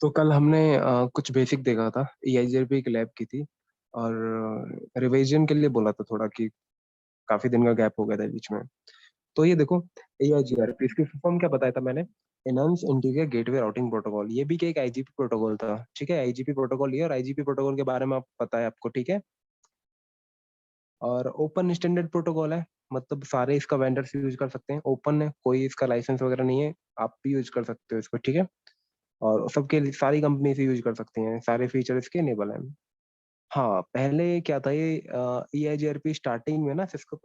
तो कल हमने कुछ बेसिक देखा था। ईआईजीआरपी की लैब की थी और रिवीजन के लिए बोला था थोड़ा कि काफी दिन का गैप हो गया था बीच में। तो ये देखो, ईआईजीआरपी इसकी फुल फॉर्म क्या बताया था मैंने? Enhance interior gateway routing protocol. ये भी क्या एक आईजीपी प्रोटोकॉल था, ठीक है। आईजीपी प्रोटोकॉल ये, और आईजीपी प्रोटोकॉल के बारे में आप पता है आपको, ठीक है। और ओपन स्टैंडर्ड प्रोटोकॉल है, मतलब सारे इसका वेंडर्स यूज कर सकते हैं। ओपन है, कोई इसका लाइसेंस वगैरह नहीं है, आप भी यूज कर सकते हो इसको, ठीक है। और सबके लिए सारी कंपनी से यूज कर सकती हैं, सारे फीचर इसके इनेबल हैं। हाँ, पहले क्या था, ये ईआईजीआरपी स्टार्टिंग में ना सिस्को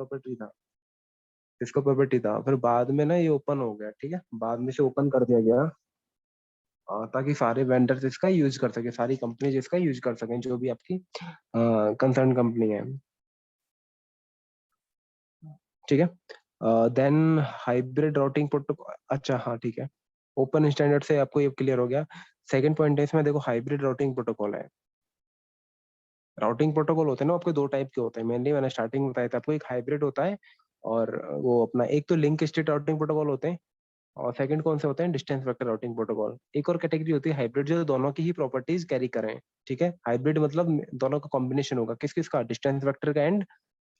प्रॉपर्टी था, फिर बाद में ना ये ओपन हो गया, ठीक है। बाद में से ओपन कर दिया गया ताकि सारे वेंडर्स इसका यूज कर सके, सारी कंपनीज इसका यूज कर सकें, जो भी आपकी कंसर्न कंपनी है, ठीक है। देन हाइब्रिड राउटिंग प्रोटोकॉल, अच्छा हाँ ठीक है। ओपन स्टैंडर्ड से आपको ये क्लियर हो गया। सेकंड पॉइंट है इसमें, देखो हाइब्रिड राउटिंग प्रोटोकॉल है। राउटिंग प्रोटोकॉल होते हैं ना आपके दो टाइप के होते हैं मेनली, मैंने स्टार्टिंग में बताया था आपको। एक हाइब्रिड होता है, और वो अपना एक तो लिंक स्टेट राउटिंग प्रोटोकॉल होते हैं, और सेकंड कौन से होते हैं, डिस्टेंस वेक्टर राउटिंग प्रोटोकॉल। एक और कैटेगरी होती है हाइब्रिड, जो दोनों की ही प्रॉपर्टीज कैरी करें, ठीक है। हाइब्रिड मतलब दोनों का कॉम्बिनेशन होगा, किस किस का, डिस्टेंस वेक्टर का and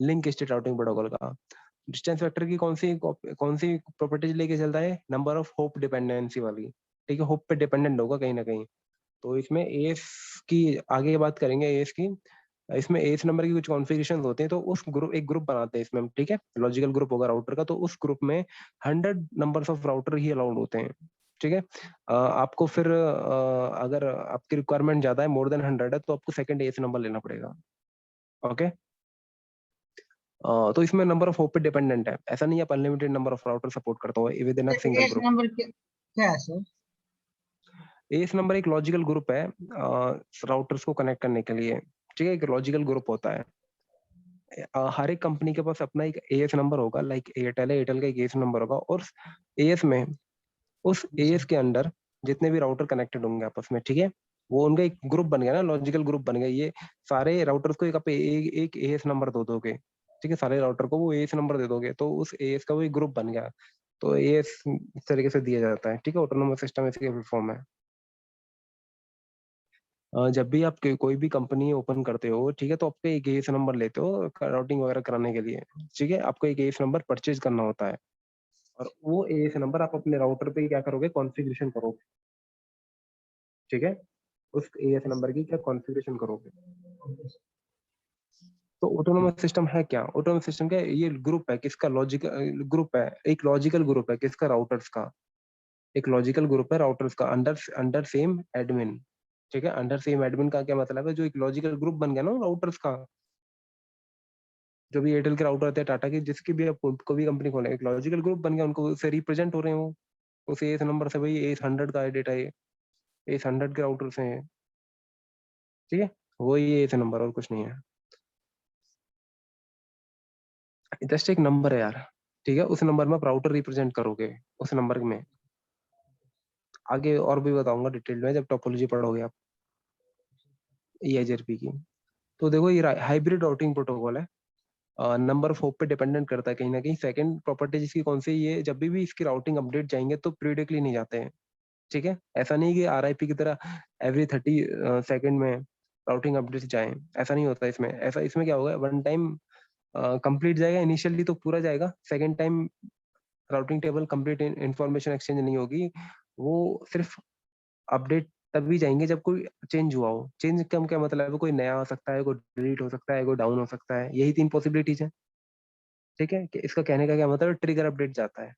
link state routing protocol का। डिस्टेंस वेक्टर की कौन सी प्रॉपर्टीज लेके चलता है, नंबर ऑफ होप डिपेंडेंसी वाली, ठीक है। होप पे डिपेंडेंट होगा कहीं ना कहीं। तो इसमें एएस की आगे बात करेंगे, एएस की। इसमें एएस नंबर की कुछ कॉन्फ़िगरेशन होते हैं, तो उस ग्रुप एक ग्रुप बनाते हैं इसमें हम, ठीक है। लॉजिकल ग्रुप होगा राउटर का, तो उस ग्रुप में 100 numbers of router he allowed होते हैं, ठीक है। आपको फिर अगर आपकी रिक्वायरमेंट ज्यादा है, मोर देन 100 है, तो आपको सेकंड एएस नंबर लेना पड़ेगा, ओके। तो इसमें नंबर ऑफ होप पे डिपेंडेंट है, ऐसा नहीं है आप unlimited number of router support करता हो with in a single S group. Number क्या है सर? एएस नंबर एक लॉजिकल ग्रुप है राउटर्स को कनेक्ट करने के लिए, ठीक है। एक लॉजिकल ग्रुप होता है। हर एक कंपनी के पास अपना एक एएस नंबर होगा, लाइक एयरटेल है, एयरटेल का एक एएस नंबर होगा, और एएस में उस एएस के अंडर जितने भी राउटर कनेक्टेड होंगे आपस में, ठीक है, वो उनका एक ग्रुप बन गया ना, लॉजिकल ग्रुप बन गया। ये सारे राउटर्स को एक एएस नंबर दे दोगे, ठीक है। सारे राउटर को वो एएस नंबर दे दोगे, तो उस एएस का वो एक ग्रुप बन गया। तो एएस इस तरीके से दिया जाता है, ठीक है। ऑटोनोमस सिस्टम इसके फुल फॉर्म है। जब भी आप कोई भी कंपनी ओपन करते हो, ठीक है, तो आपको एक एएस नंबर लेते हो राउटिंग वगैरह कराने के लिए, ठीक है। आपको एक एएस नंबर परचेज करना होता है, और वो एएस नंबर आप अपने राउटर पे क्या करोगे, कॉन्फ़िगरेशन करोगे, ठीक है। उस एएस नंबर की क्या कॉन्फ़िगरेशन करोगे। तो ऑटोनोमस सिस्टम है क्या, ऑटोनोमस सिस्टम क्या है? ये ग्रुप है किसका, लॉजिकल ग्रुप है, एक लॉजिकल ग्रुप है किसका, राउटर्स का। एक लॉजिकल ग्रुप है राउटर्स का, अंडर अंडर सेम एडमिन, ठीक है। अंडर सेम एडमिन का क्या मतलब है, जो एक लॉजिकल ग्रुप बन गया ना राउटर्स का। जो भी एयरटेल के राउटर आते हैं, टाटा के, जिसकी भी आप कोई भी कंपनी खोले, एक लॉजिकल ग्रुप बन गया, उनको उससे रिप्रेजेंट हो रहे हैं वो, उस एस नंबर से। भाई एस 100 का डेटा है, एस 100 के राउटर से है, ठीक है। वही एस नंबर, और कुछ नहीं है, जस्ट एक नंबर है यार, ठीक है। उस नंबर में आप राउटर रिप्रेजेंट करोगे, उस नंबर में। आगे और भी बताऊंगा डिटेल में जब टोपोलॉजी पढ़ोगे आप ईआईजीआरपी की। तो देखो, ये हाइब्रिड राउटिंग प्रोटोकॉल है, नंबर ऑफ होप पे डिपेंडेंट करता है कहीं ना कहीं। सेकंड प्रॉपर्टी जिसकी कौन सी, ये जब भी इसकी राउटिंग अपडेट जाएंगे तो पीरियडिकली नहीं जाते हैं, ठीक है। ऐसा नहीं कि आरआईपी की तरह एवरी 30 सेकंड में राउटिंग अपडेट जाए, ऐसा नहीं होता इसमें। ऐसा इसमें क्या होगा, वन टाइम कंप्लीट जाएगा इनिशियली, तो पूरा जाएगा। Second time routing table complete information exchange नहीं होगी, वो सिर्फ अपडेट तभी जाएंगे जब कोई चेंज हुआ हो। चेंज का क्या मतलब है, कोई नया हो सकता है, कोई डिलीट हो सकता है, कोई डाउन हो सकता है, यही तीन पॉसिबिलिटीज है, ठीक है। कि इसका कहने का क्या मतलब, ट्रिगर अपडेट जाता है।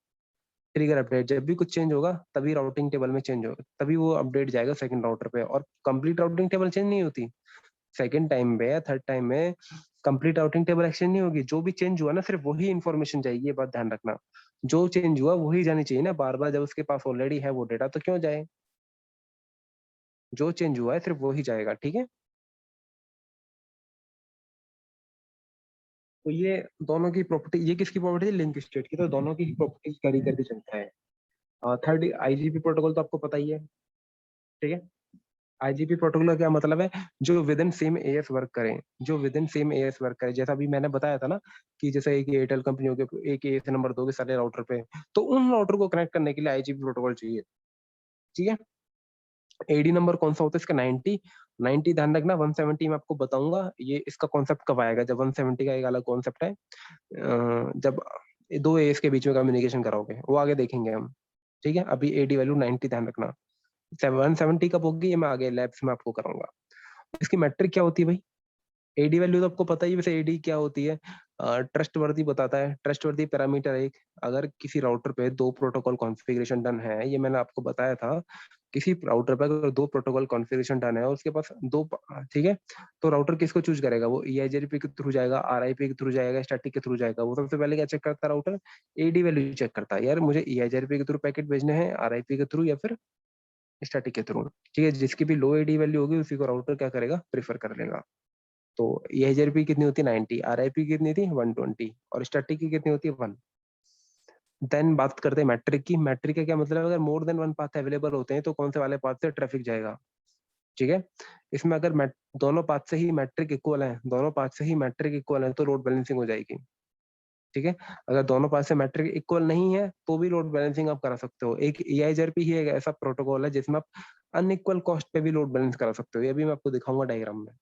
ट्रिगर अपडेट जब भी कुछ चेंज होगा तभी राउटिंग टेबल में चेंज होगा, तभी वो अपडेट जाएगा सेकंड राउटर पे, और कंप्लीट राउटिंग टेबल चेंज नहीं होती। सेकंड टाइम में या थर्ड टाइम में कंप्लीट राउटिंग टेबल एक्सचेंज नहीं होगी। जो भी चेंज हुआ ना, सिर्फ वही इन्फॉर्मेशन जाएगी, ये बात ध्यान रखना। जो चेंज हुआ वही जानी चाहिए ना, बार बार जब उसके पास ऑलरेडी है वो डेटा, तो क्यों जाए। जो चेंज हुआ है सिर्फ वही जाएगा, ठीक है। तो ये दोनों की प्रॉपर्टी, ये किसकी प्रॉपर्टी है, लिंक स्टेट की, तो दोनों की ही प्रॉपर्टीज कैरी करके चलता है। थर्ड आईजीपी प्रोटोकॉल तो आपको पता ही है, ठीक है। आईजीपी प्रोटोकॉल का क्या मतलब है, जो with in same as work करें, जो with in same as work करें। जैसा अभी मैंने बताया था ना, कि जैसे एक एयरटेल कंपनी होगी, एक एएस नंबर दोगे सारे राउटर पे, तो उन राउटर को कनेक्ट करने के लिए आईजीपी प्रोटोकॉल चाहिए, ठीक है। एडी नंबर कौन सा होता है इसका 90। 90 ध्यान रखना, 170 मैं आपको बताऊंगा ये इसका कॉन्सेप्ट कब आएगा, जब 170 का एक अलग कॉन्सेप्ट है, जब दो एस के बीच में कम्युनिकेशन कराओगे वो आगे देखेंगे हम। ठीक है, अभी एडी वैल्यू 90 ध्यान रखना। 170 कब होगी ये मैं आगे लैब्स में आपको कराऊंगा। इसकी मैट्रिक क्या होती है भाई? एडी वैल्यू तो आपको पता ही है, वैसे एडी क्या होती है? ट्रस्ट वर्दी बताता है, ट्रस्ट वर्दी पैरामीटर एक, अगर किसी राउटर पे दो प्रोटोकॉल कॉन्फ़िगरेशन डन है, ये मैंने आपको बताया था, किसी राउटर पे अगर दो प्रोटोकॉल कॉन्फ़िगरेशन डन है और उसके पास दो ठीक है, तो राउटर किसको चूज करेगा? वो ईआईजेपी के थ्रू जाएगा, आरआईपी के थ्रू जाएगा, स्टैटिक के थ्रू जाएगा? वो सबसे पहले क्या चेक करता है राउटर? एडी वैल्यू चेक करता है, यार मुझे ईआईजेपी के थ्रू पैकेट भेजने हैं, आरआईपी के थ्रू या फिर स्टैटिक के थ्रू। ठीक है, जिसकी भी लो एडी वैल्यू होगी उसी को राउटर क्या करेगा? प्रेफर कर लेगा। तो ईआईजेपी कितनी होती है? 90, आरआईपी कितनी थी? 120 और स्टैटिक की कितनी होती है? 1। देन बात करते हैं मैट्रिक की। मैट्रिक का क्या मतलब है? अगर more than one path available होते हैं तो कौन से वाले पाथ से ट्रैफिक जाएगा? ठीक है, इसमें अगर दोनों पाथ से ही मैट्रिक इक्वल है, दोनों पाथ से ही मैट्रिक इक्वल है तो लोड बैलेंसिंग हो जाएगी। ठीक है, अगर दोनों पाथ से मैट्रिक इक्वल नहीं है तो भी लोड बैलेंसिंग आप करा सकते हो। एक ईआईजेपी ही एक ऐसा प्रोटोकॉल है जिसमें आप अनइक्वल कॉस्ट पे भी लोड बैलेंस करा सकते हो, ये भी मैं आपको दिखाऊंगा डायग्राम में।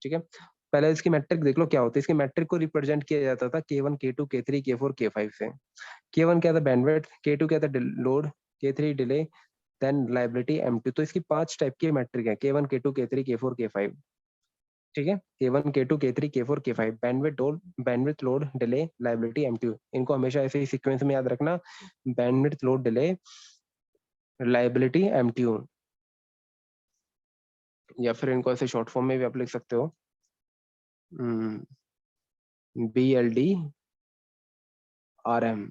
ठीक है, पहले इसकी मैट्रिक देख लो क्या होती है। इसकी मैट्रिक को रिप्रेजेंट किया जाता था K1 K2 K3 K4 K5 से। K1 क्या था? बैंडविड्थ, K2 क्या था? Load, K3 delay, then reliability, M2। तो इसकी 5 टाइप की मैट्रिक है, K1 K2 K3 K4 K5। ठीक है, K1 K2 K3 K4 K5, bandwidth load delay reliability M2। इनको हमेशा ऐसे ही सीक्वेंस में याद रखना, bandwidth load delay reliability M2, या फिर इनको ऐसे शॉर्ट फॉर्म में भी आप लिख सकते हो, BLD RM।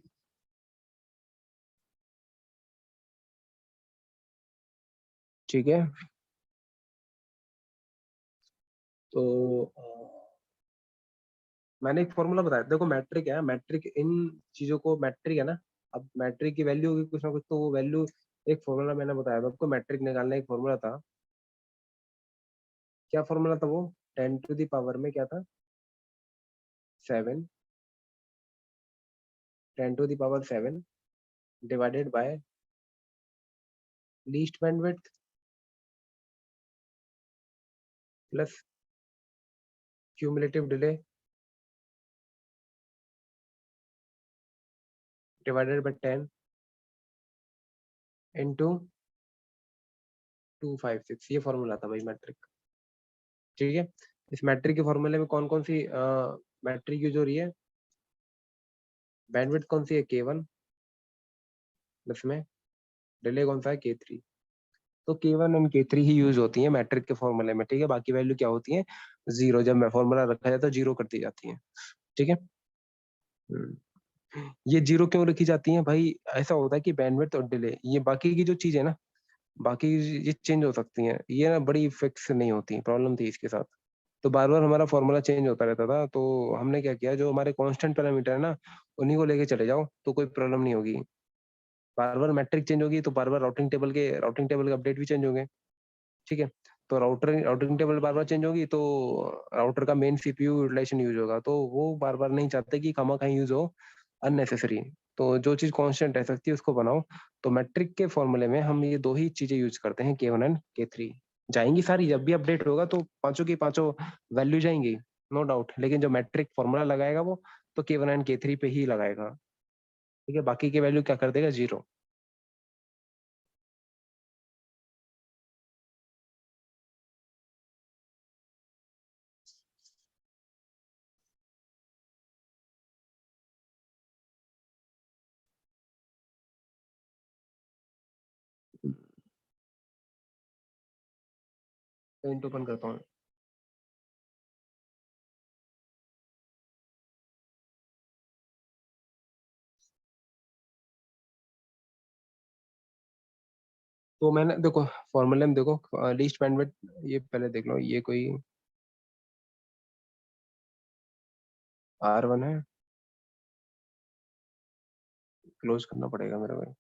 ठीक है, तो मैंने एक फॉर्मूला बताया, देखो मैट्रिक है, मैट्रिक इन चीजों को मैट्रिक है ना, अब मैट्रिक की वैल्यू होगी कुछ ना कुछ, तो वो वैल्यू, एक फॉर्मूला मैंने बताया था आपको मैट्रिक निकालने, एक फॉर्मूला था। क्या फॉर्मूला था वो? 10 टू द पावर में क्या था? 7, 10 to the power 7 divided by least bandwidth plus cumulative delay divided by 10 into 256। ये फॉर्मूला था भाई मैट्रिक। ठीक है, इस मैट्रिक के फॉर्मूले में कौन कौन सी मैट्रिक यूज हो रही है? बैंडविड्थ कौन सी है? K1, प्लस में डिले कौन सा है? K3। तो K1 and K3 he use होती है मैट्रिक के फॉर्मूले में। ठीक है, बाकी वैल्यू क्या होती है? जीरो। जब मैं फॉर्मूला रखा जाता है जीरो कर दी जाती है। ठीक है, ये जीरो क्यों रखी जाती है भाई? ऐसा होता है कि बैंडविड्थ और डिले, ये बाकी की जो चीज है ना, बाकी ये चेंज हो सकती हैं, ये ना बड़ी फिक्स नहीं होती, प्रॉब्लम थी इसके साथ। तो बार बार हमारा फॉर्मूला चेंज होता रहता था, तो हमने क्या किया, जो हमारे कांस्टेंट पैरामीटर है ना, उन्हीं को लेके चले जाओ तो कोई प्रॉब्लम नहीं होगी। बार बार मैट्रिक चेंज होगी तो बार बार राउटिंग टेबल के अपडेट भी चेंज होंगे। ठीक है, तो राउटिंग टेबल बार बार चेंज होगी तो राउटर का मेन सीपीयू यूटिलाइजेशन यूज होगा, तो वो बार बार नहीं चाहते कि खामा कहीं यूज हो अननेसेसरी। तो जो चीज कांस्टेंट रह सकती है उसको बनाओ। तो मैट्रिक के फॉर्मूले में हम ये दो ही चीजें यूज करते हैं, K1 एंड K3। जाएंगी सारी, जब भी अपडेट होगा तो पांचों की पांचों वैल्यू जाएंगी, नो डाउट, लेकिन जो मैट्रिक फॉर्मूला लगाएगा वो तो K1 एंड K3 पे ही लगाएगा। ठीक है, बाकी की वैल्यू क्या कर देगा? जीरो। पेंट ओपन करता हूँ। तो मैंने देखो फॉर्मूले में देखो लीस्ट बैंडविड्थ, ये पहले देख लो, ये कोई R1 है, क्लोज करना पड़ेगा मेरे को।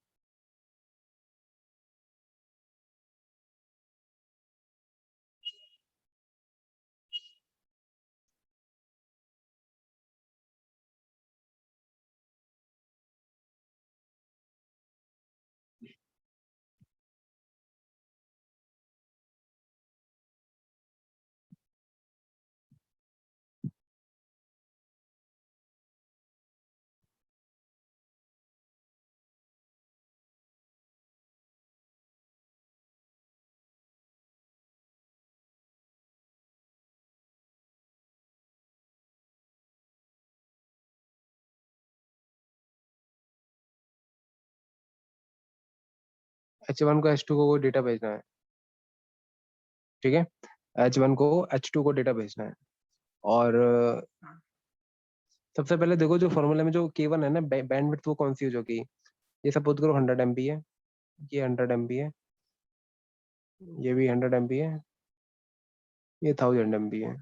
H1 को H2 को डेटा भेजना है, ठीक है। H1 को H2 को डेटा भेजना है। और सबसे पहले देखो जो फॉर्मूला में जो K1 है ना, बैंडविड्थ वो कौन सी यूज होगी। ये सपोज करो 100 MB है, ये 100 MB है, ये भी 100 MB है, ये 1000 MB है,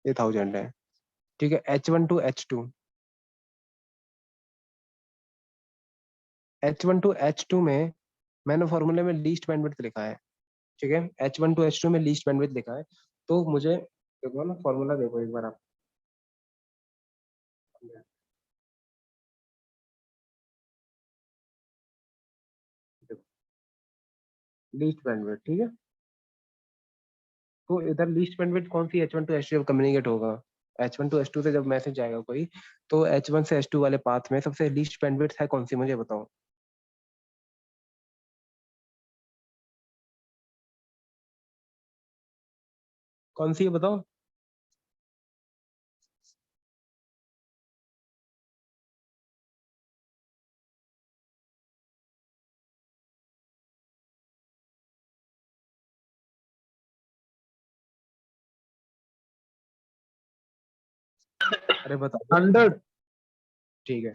ये 1000 है, ठीक है। H1 to H2 में मैंने फॉर्मूले में लीस्ट बैंडविड्थ लिखा है, ठीक है। H1 to H2 में लीस्ट बैंडविड्थ लिखा है, तो मुझे देखो ना फॉर्मूला देखो एक बार आप, लीस्ट बैंडविड्थ, ठीक है। तो इधर लीस्ट बैंडविड्थ कौन सी H1 to H2 जब कम्युनिकेट होगा, H1 to H2 से जब मैसेज जाएगा कोई, तो H1 से H2 वाले पाथ में सबसे लीस्ट बैंडविड्थ है कौन सी, मुझे बताओ। कौन सी है बताओ। अरे बताओ। 100। ठीक है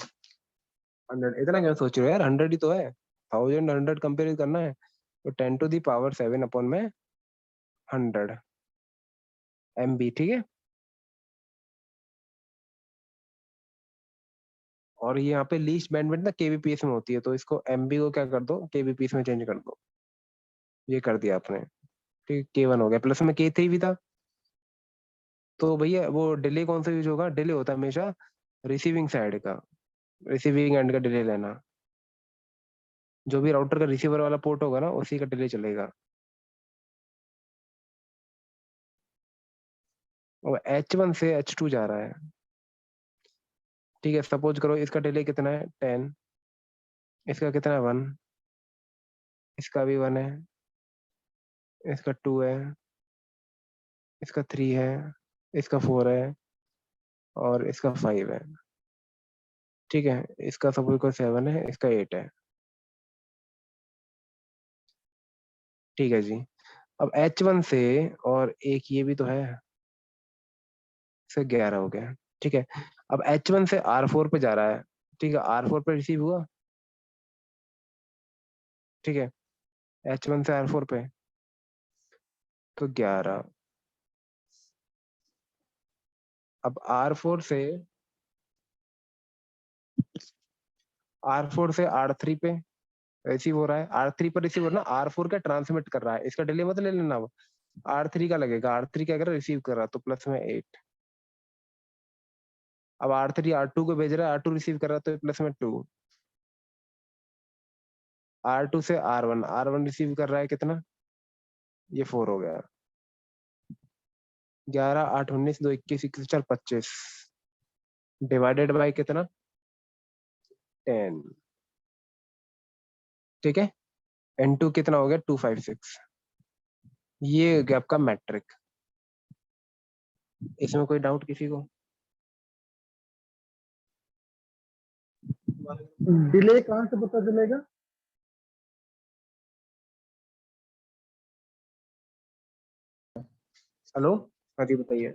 100, इतना क्या सोच रहे हो यार, 100 ही तो है। 1000 100 कंपेयर करना है, तो 10⁻7 अपॉन में 100 MB, ठीक है। और ये यहाँ पे लीस्ट बैंडविड्थ ना KBPS में होती है, तो इसको MB को क्या कर दो, KBPS में चेंज कर दो। ये कर दिया आपने, ठीक। K1 हो गया, प्लस में K3 भी था। तो भैया वो डिले कौन सा यूज होगा, डिले होता है हमेशा रिसीविंग साइड का, रिसीविंग एंड का डिले लेना। जो भी राउटर का रिसीवर वाला पोर्ट होगा ना, उसी का डिले चलेगा। और H1 से H2 जा रहा है, ठीक है। सपोज करो इसका डिले कितना है 10, इसका कितना है 1, इसका भी 1 है, इसका 2 है, इसका 3 है, इसका 4 है, और इसका 5 है, ठीक है। इसका सपोज करो 7 है, इसका 8 है, ठीक है जी। अब H1 से, और एक ये भी तो है, से 11 हो गया, ठीक है। अब H1 से R4 पे जा रहा है, ठीक है। R4 पे रिसीव हुआ, ठीक है। H1 से R4 पे, तो 11। अब R4 से R3 पे रिसीव हो रहा है, R3 पर रिसीव हो रहा है ना, R4 का ट्रांसमिट कर रहा है, इसका डिले मत ले लेना। अब R3 का लगेगा, R3 क्या कर रहा है, रिसीव कर रहा है, तो प्लस में 8। अब R3 R2 को भेज रहा है, R2 रिसीव कर रहा है, तो प्लस में 2। R2 से R1 रिसीव कर रहा है कितना, ये 4 हो गया। 11 8 19 2 21 21 4 25 डिवाइडेड बाय कितना 10, ठीक है। N2 कितना हो गया 256। ये गया आपका मैट्रिक। इसमें कोई डाउट किसी को। डिले कहाँ से पता चलेगा? हेलो, हाँ जी बताइए।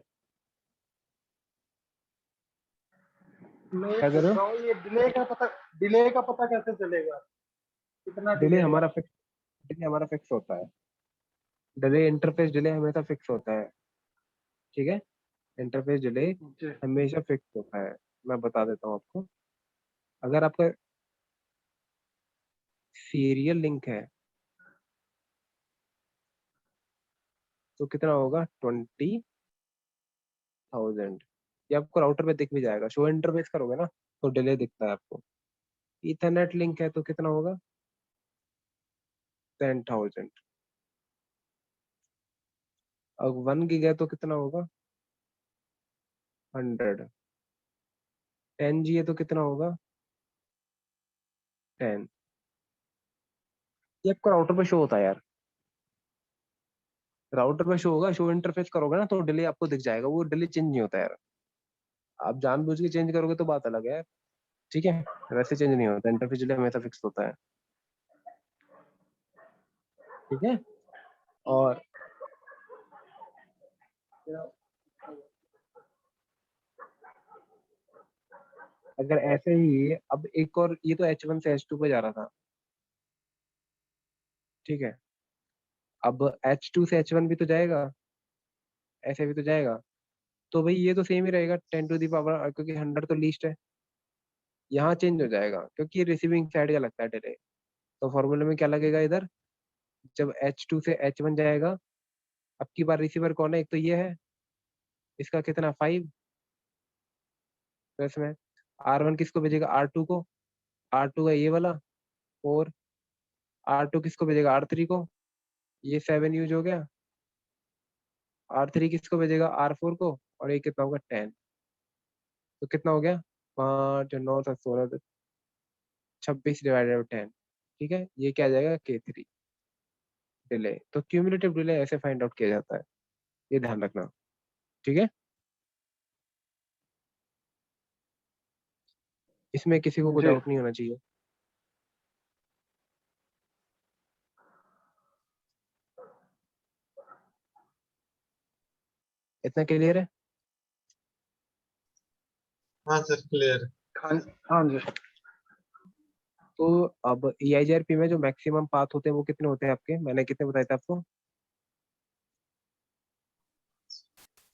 मैं क्या कर रहे पूछ हो। रहा हूँ, ये डिले का पता कैसे चलेगा? कितना डिले डिले है? हमारा फिक्स, डिले हमारा फिक्स होता है। डिले इंटरफेस डिले हमेशा फिक्स होता है, ठीक है। Interface delay okay. हमेशा फिक्स होता है। मैं बता देता हूँ आपको। अगर आपका सीरियल लिंक है, तो कितना होगा 20,000। ये आपको राउटर पे दिख भी जाएगा, शो इंटरफेस करोगे ना, तो डिले दिखता है आपको। इथरनेट लिंक है तो कितना होगा 10,000। अब 1 गीग है तो कितना होगा 100। 10G है तो कितना होगा 10। ये आपको राउटर पे शो होता है यार, राउटर पे शो होगा, शो इंटरफेस करोगे ना, तो डिले आपको दिख जाएगा। वो डिले चेंज नहीं होता यार, आप जानबूझ के चेंज करोगे तो बात अलग है, ठीक है। वैसे चेंज नहीं होता, इंटरफेस डिले हमेशा फिक्स होता है। ठीक है। और अगर ऐसे ही अब एक और, ये तो H1 से H2 पे जा रहा था, ठीक है। अब H2 से H1 भी तो जाएगा, ऐसे भी तो जाएगा। तो भाई ये तो सेम ही रहेगा 10 टू दी पावर, क्योंकि 100 तो लीस्ट है। यहाँ चेंज हो जाएगा क्योंकि ये रिसीविंग साइड का लगता है डिले। तो फॉर्मूले में क्या लगेगा इधर, जब H2 से H1 जाएगा, अब की बार रिसीवर कौन है, एक तो ये है, इसका कितना 5, तो इसमें R1 किसको भेजेगा R2 को, R2 है ये वाला 4, R2 किसको भेजेगा R3 को, ये 7 यूज हो गया। R3 किसको भेजेगा R4 को, और ये कितना होगा 10। तो कितना हो गया, 5 9 7 16 26 डिवाइडेड बाई 10, ठीक है। ये क्या आ जाएगा K3 डिले। तो क्यूमुलेटिव डिले ऐसे फाइंड आउट किया जाता है, ये ध्यान रखना, ठीक है। इसमें किसी को कोई जी डाउट नहीं होना चाहिए। इतना क्लियर है। हाँ सर क्लियर। हाँ हाँ जी। तो अब EIGRP में जो मैक्सिमम पाथ होते हैं वो कितने होते हैं आपके, मैंने कितने बताए थे आपको,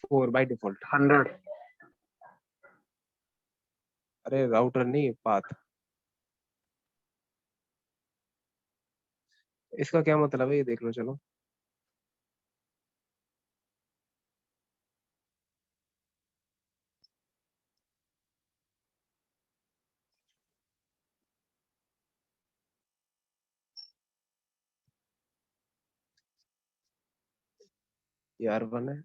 4 बाय डिफॉल्ट। 100। अरे राउटर नहीं, पाथ। इसका क्या मतलब है ये देख लो, चलो। ये R1 है,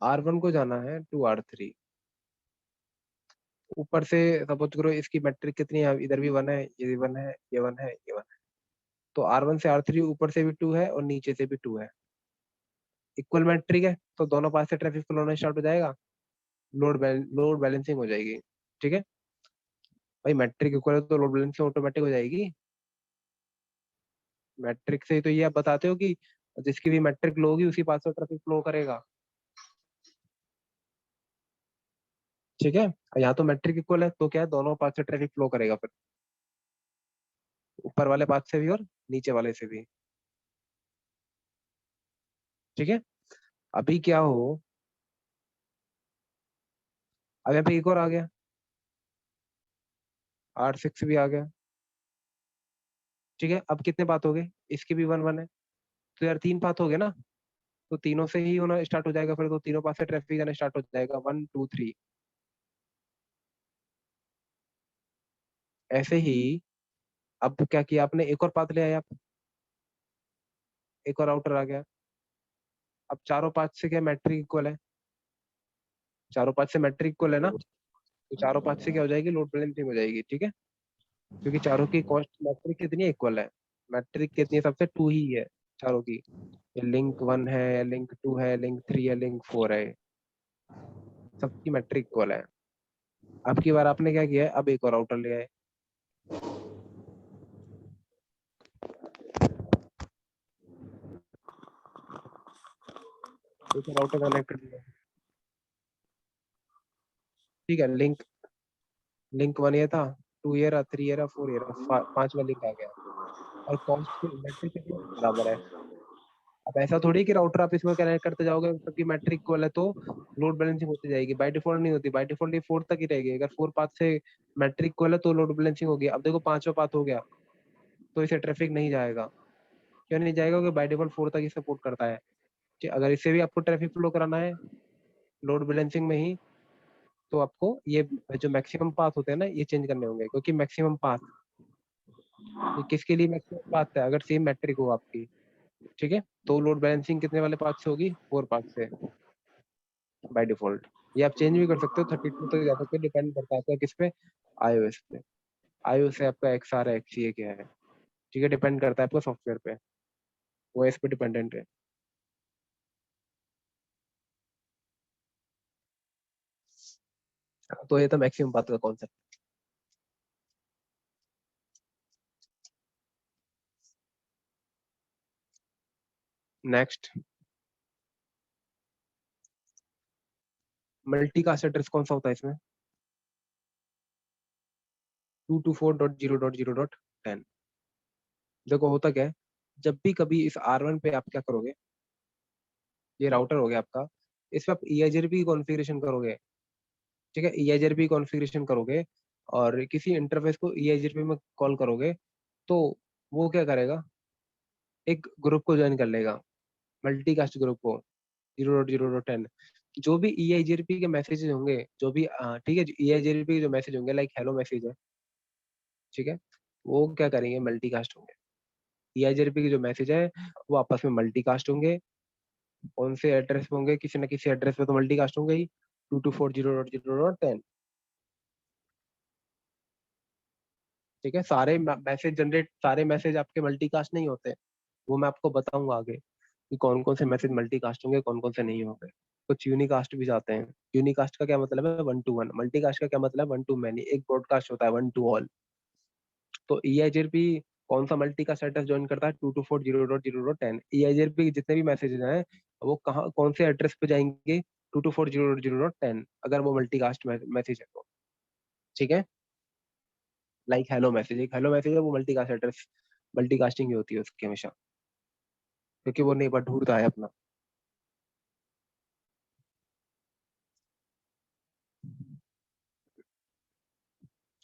R1 को जाना है टू R3। ऊपर से सपोज करो इसकी मैट्रिक कितनी है, इधर भी 1 है, ये 1 है, ये 1 है, ये 1 है। तो R1 से R3 ऊपर से भी 2 है और नीचे से भी 2 है, इक्वल मैट्रिक है, तो दोनों पास से ट्रैफिक फ्लो होना स्टार्ट हो जाएगा, लोड बैलेंसिंग हो जाएगी, ठीक है। भाई मैट्रिक इक्वल है तो लोड बैलेंसिंग ऑटोमेटिक हो जाएगी। मैट्रिक से ही तो ये आप बताते हो कि जिसकी भी मैट्रिक लो होगी उसी पास से ट्रैफिक फ्लो करेगा, ठीक है। यहाँ तो मैट्रिक इक्वल है तो क्या है, दोनों पास से ट्रैफिक फ्लो करेगा फिर, ऊपर वाले पास से भी और नीचे वाले से भी, ठीक है। अभी क्या हो, अब यहाँ पे एक और आ गया, R6 भी आ गया, ठीक है। अब कितने बात हो गए, इसकी भी 1 1 है, तो यार 3 बात हो गए ना, तो तीनों से ही होना स्टार्ट हो जाएगा फिर, तो तीनों पास से ट्रैफिक आना स्टार्ट हो जाएगा 1 2 3। ऐसे ही अब क्या किया आपने, एक और पाथ ले आया आप, एक और राउटर आ गया। अब चारों पाथ से क्या मैट्रिक इक्वल है, चारों पाथ से मैट्रिक इक्वल है ना, तो चारों पाथ से क्या हो जाएगी, लोड बैलेंसिंग हो जाएगी, ठीक है। क्योंकि चारों की कॉस्ट मैट्रिक कितनी इक्वल है, मैट्रिक कितनी है सबसे, 2 ही है चारों की। लिंक 1 है, लिंक 2 है, लिंक 3 है, लिंक 4 है, सबकी मैट्रिक इक्वल है। अब की बार आपने क्या किया है, अब एक और राउटर ले आए, एक और राउटर कनेक्ट कर दिया, ठीक है। लिंक लिंक 1 ये था, 2 ये रहा, 3 ये रहा, 4 ये रहा, 5वां लिंक आ गया। और कॉस्ट मैट्रिक कितनी बराबर है। अब ऐसा थोड़ी कि राउटर आप इसमें कनेक्ट करते जाओगे क्योंकि मैट्रिक इक्वल है तो लोड बैलेंसिंग होती जाएगी, बाय डिफॉल्ट नहीं होती, बाय डिफॉल्ट ये 4 तक ही रहेगी। अगर 4 पाथ से मैट्रिक इक्वल है तो लोड बैलेंसिंग होगी। अब देखो 5वां पाथ हो गया तो इसे ट्रैफिक नहीं जाएगा, क्यों नहीं जाएगा, क्योंकि बाय डिफॉल्ट 4 तक ही सपोर्ट करता है, कि अगर इससे भी आपको ट्रैफिक फ्लो कराना है लोड बैलेंसिंग में ही, तो आपको ये जो मैक्सिमम पाथ होते हैं ना ये चेंज करने होंगे, क्योंकि मैक्सिमम पाथ, ये किसके लिए मैक्सिमम पाथ है, अगर सेम मैट्रिक हो आपकी, ठीक है। तो लोड बैलेंसिंग कितने वाले पाथ से होगी, 4 पाथ से बाय डिफॉल्ट। ये आप चेंज भी कर सकते हो, 32 तक जा सकते हो, डिपेंड करता है आपका किस पे, iOS पे। iOS से आपका XR है, XCA क्या है, ठीक है, डिपेंड करता है आपका सॉफ्टवेयर पे, वो इस पे डिपेंडेंट है। तो ये था मैक्सिमम पाथ का कॉन्सेप्ट। नेक्स्ट, मल्टीकास्ट एड्रेस कौन सा होता है इसमें? 224.0.0.10। देखो होता क्या है, जब भी कभी इस R1 पे आप क्या करोगे, ये राउटर हो गया आपका, इस पे आप EIGRP कॉन्फ़िगरेशन करोगे, ठीक है, EIGRP कॉन्फ़िगरेशन करोगे और किसी इंटरफेस को EIGRP में कॉल करोगे, तो वो क्या करेगा, एक ग्रुप को ज्वाइन कर लेगा, मल्टीकास्ट ग्रुप को 0.0.10। जो भी EIGRP के मैसेजेस होंगे, जो भी ठीक है, EIGRP के जो मैसेज होंगे लाइक हेलो मैसेज है, ठीक है, वो क्या करेंगे, मल्टीकास्ट होंगे। EIGRP के जो मैसेज है वो आपस में मल्टीकास्ट होंगे। कौन से एड्रेस पे होंगे, किसी न किसी एड्रेस पे तो मल्टीकास्ट होंगे ही, 224.0.0.10। ठीक है, सारे मैसेज आपके मल्टीकास्ट नहीं होते, वो मैं आपको बताऊंगा आगे कि कौन कौन से मैसेज मल्टीकास्ट होंगे, कौन कौन से नहीं होंगे। कुछ यूनिकास्ट भी जाते हैं। यूनिकास्ट का क्या मतलब है, 1 to 1। मल्टीकास्ट का क्या मतलब है, 1 to many, एक ब्रॉडकास्ट होता है 1 to all। तो EIGRP कौन सा मल्टीकास्ट एड्रेस ज्वाइन करता है, 224.0.0.10। EIGRP के जितने भी मैसेजेस हैं वो कहाँ कौन से एड्रेस पे जाएंगे, 224.0.0.10, अगर वो मल्टीकास्ट मैसेज है तो, ठीक है। लाइक हेलो मैसेज, एक हेलो मैसेज है, वो मल्टीकास्ट एड्रेस, मल्टीकास्टिंग ही होती है उसकी हमेशा, क्योंकि वो नेबर ढूंढता है अपना।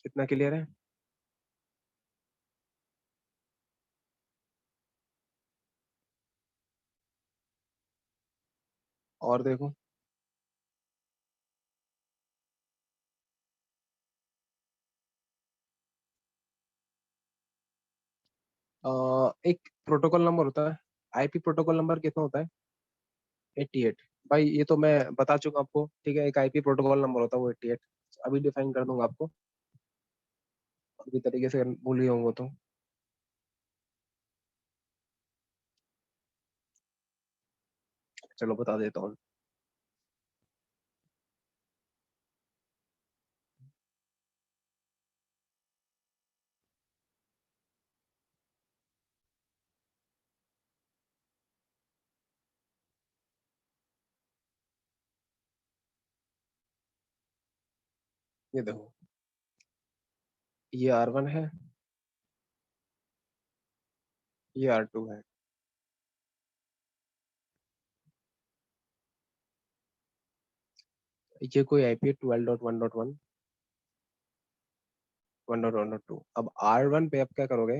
इतना क्लियर है? और देखो, एक प्रोटोकॉल नंबर होता है, आईपी प्रोटोकॉल नंबर कितना होता है, 88। भाई ये तो मैं बता चुका आपको, ठीक है, एक आईपी प्रोटोकॉल नंबर होता है वो 88। अभी डिफाइन कर दूंगा आपको, अभी तरीके से भूल गए होंगे तो। चलो बता देता हूँ। ये देखो, ये R1 है, ये R2 है। ये कोई आईपी 12.1.1, 1.1.2। अब R1 पे आप क्या करोगे,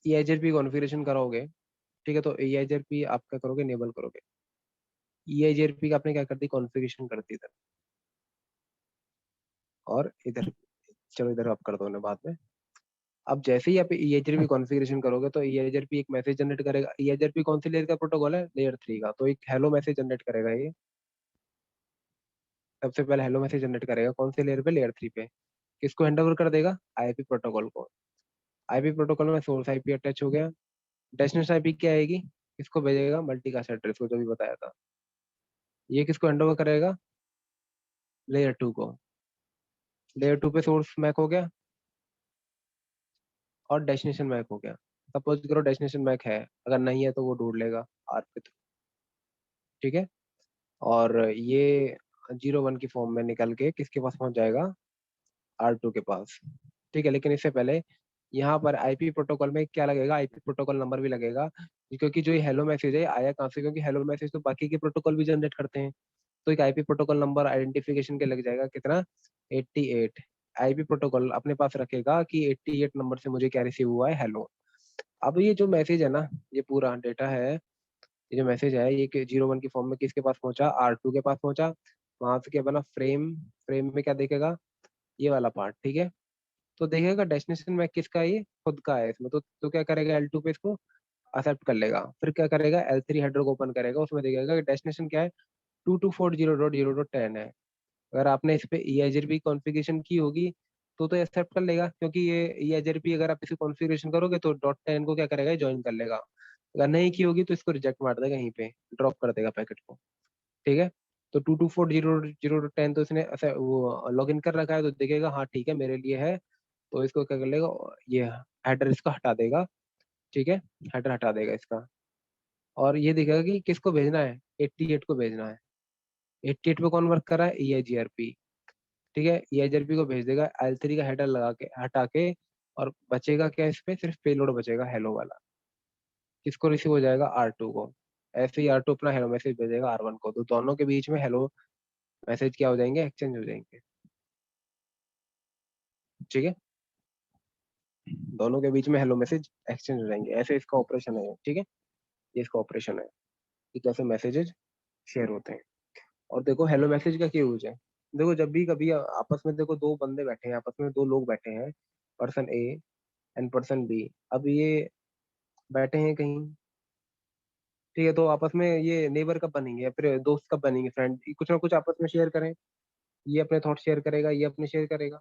EIGRP कॉन्फ़िगरेशन कराओगे, ठीक है, तो EIGRP आप क्या करोगे, इनेबल करोगे। EIGRP का आपने क्या कर दी, कॉन्फ़िगरेशन कर दी इधर, और इधर, चलो इधर आप कर दो ना बाद में। अब जैसे ही आप EIGRP कॉन्फ़िगरेशन करोगे तो EIGRP एक मैसेज जनरेट करेगा। EIGRP कौन सी लेयर का प्रोटोकॉल है, लेयर 3 का, तो एक हेलो मैसेज जनरेट करेगा ये। सबसे पहले हेलो मैसेज जनरेट करेगा, कौन से लेयर पे, लेयर 3 पे। किसको हैंड ओवर कर देगा, आईपी प्रोटोकॉल को। आईपी प्रोटोकॉल में सोर्स आईपी अटैच हो गया। डेस्टिनेशन आईपी क्या आएगी, किसको भेजेगा, मल्टीकास्ट एड्रेस को, जो भी बताया था। ये किसको हैंड ओवर करेगा, लेयर 2 को। लेयर 2 पे सोर्स मैक हो गया और डेस्टिनेशन मैक हो गया। सपोज करो डेस्टिनेशन मैक है, अगर नहीं है तो वो ढूंढ लेगा आर पे थ्रू, ठीक है। और ये 0 1 की फॉर्म में निकल के किसके पास पहुंच जाएगा, R2 के पास, ठीक है। लेकिन इससे पहले यहाँ पर आईपी प्रोटोकॉल में क्या लगेगा, आईपी प्रोटोकॉल नंबर भी लगेगा, क्योंकि जो ये हेलो मैसेज है आया कहाँ से, क्योंकि हेलो मैसेज तो बाकी के प्रोटोकॉल भी जनरेट करते हैं। तो एक आईपी प्रोटोकॉल नंबर आइडेंटिफिकेशन के लग जाएगा, कितना, 88। आईपी प्रोटोकॉल अपने पास रखेगा कि 88 नंबर से मुझे क्या रिसीव हुआ है, हेलो। अब ये जो मैसेज है ना, ये पूरा डेटा है, ये जो मैसेज है ये 0 1 की फॉर्म में किसके पास पहुंचा, R2 के पास पहुंचा। वहां से क्या बना, फ्रेम, फ्रेम में क्या देखेगा, ये वाला पार्ट, ठीक है। तो देखेगा डेस्टिनेशन में किसका है, ये खुद का है इसमें, तो क्या करेगा, L2 पे इसको एक्सेप्ट कर लेगा। फिर क्या करेगा, L3 हेडर को ओपन करेगा, उसमें देखेगा कि डेस्टिनेशन क्या है, 224.0.0.10 है। अगर आपने इस पे EIGRP कॉन्फ़िगरेशन की होगी तो एक्सेप्ट कर लेगा, क्योंकि ये EIGRP अगर आप इसे कॉन्फ़िगरेशन करोगे तो .10 को क्या करेगा, ज्वाइन कर लेगा। अगर नहीं की होगी तो इसको रिजेक्ट मार देगा, यहीं पे ड्रॉप कर देगा पैकेट को, ठीक है। तो 224.0.0.10 तो इसने ऐसा वो लॉग इन कर रखा है, तो देखेगा हाँ ठीक है मेरे लिए है, तो इसको क्या कर लेगा, ये हेडर इसका हटा देगा, ठीक है, हेडर हटा देगा इसका, और ये देखेगा कि किसको भेजना है, 88 को भेजना है। 88 पे कौन वर्क कर रहा है, EIGRP, ठीक है, EIGRP को भेज देगा L3 का हेडर लगा के हटा के, और बचेगा क्या इस पे, सिर्फ पेलोड बचेगा हेलो वाला, किसको रिसीव हो जाएगा, R2 को। ऐसे ही R2 अपना हेलो मैसेज भेजेगा R1 को, तो दोनों के बीच में हेलो मैसेज क्या हो जाएंगे, एक्सचेंज हो जाएंगे, ठीक है, दोनों के बीच में हेलो मैसेज एक्सचेंज हो जाएंगे, ऐसे इसका ऑपरेशन है, ठीक है, ये इसका ऑपरेशन है कि कैसे मैसेजेस शेयर होते हैं। और देखो हेलो मैसेज का क्या यूज है, देखो जब भी कभी आपस में देखो दो बंदे बैठे हैं, आपस में दो लोग बैठे हैं, person A and person B, अब ये बैठे हैं कहीं, ठीक है, तो आपस में ये नेबर कब बनेंगे या फिर दोस्त कब बनेंगे, फ्रेंड, कुछ ना कुछ आपस में शेयर करें, ये अपने थॉट शेयर करेगा, ये अपने शेयर करेगा,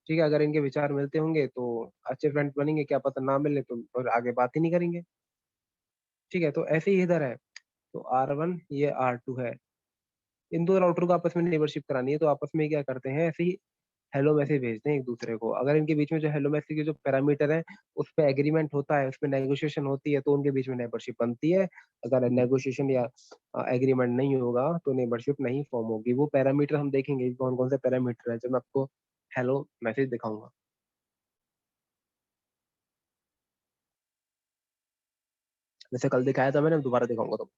ठीक है, अगर इनके विचार मिलते होंगे तो अच्छे फ्रेंड्स बनेंगे, क्या पता ना मिले तो और आगे बात ही नहीं करेंगे, ठीक है, तो ऐसे ही इधर है, तो R1 ये R2 है, इन दो राउटर को आपस में नेबरशिप करानी है, तो आपस में क्या करते हैं, ऐसे ही हेलो मैसेज भेजते हैं एक दूसरे को, अगर इनके बीच में जो हेलो मैसेज के जो पैरामीटर है उस पर एग्रीमेंट होता है, उस पर नेगोशिएशन होती है, तो उनके बीच में नेबरशिप बनती है, अगर नेगोशिएशन या एग्रीमेंट नहीं होगा तो नेबरशिप नहीं फॉर्म होगी। वो पैरामीटर हम देखेंगे कौन कौन से पैरामीटर है, जब मैं आपको हेलो मैसेज दिखाऊंगा। जैसे कल दिखाया था मैंने, दोबारा दिखाऊंगा तो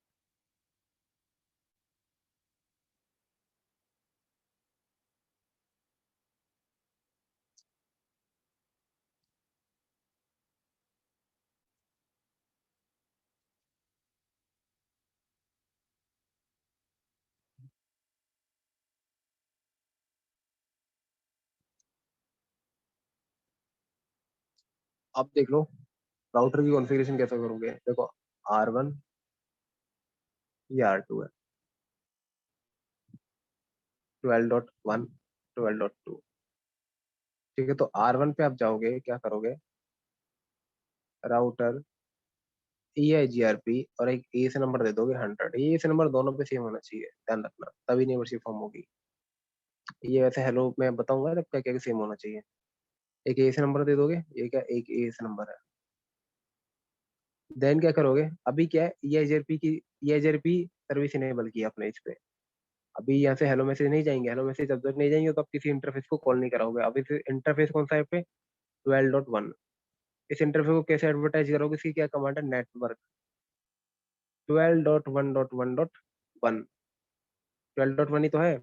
अब देख लो राउटर की कॉन्फ़िगरेशन कैसे करोगे, देखो R1 ये R2 है, 12.1 12.2, ठीक है, तो R1 पे आप जाओगे, क्या करोगे, राउटर EIGRP और एक एस नंबर दे दोगे 100, ये एस नंबर दोनों पे सेम होना चाहिए, ध्यान रखना, तभी नेबरशिप फॉर्म होगी। ये वैसे हेलो मैं बताऊंगा ना क्या क्या सेम होना चाहिए, एक एस नंबर दे दोगे, ये क्या एक एस नंबर है, देन क्या करोगे, अभी क्या है EIGRP की, EIGRP सर्विस इनेबल की है आपने इस पे, अभी यहाँ से हेलो मैसेज नहीं जाएंगे, हेलो मैसेज जब तक नहीं जाएंगे तो आप किसी इंटरफेस को कॉल नहीं कराओगे, अभी इंटरफेस कौन सा है पे 12.1, इस इंटरफेस को कैसे एडवर्टाइज करोगे, इसकी क्या कमांड है, नेटवर्क 12.1.1.1, 12.1 ही तो है,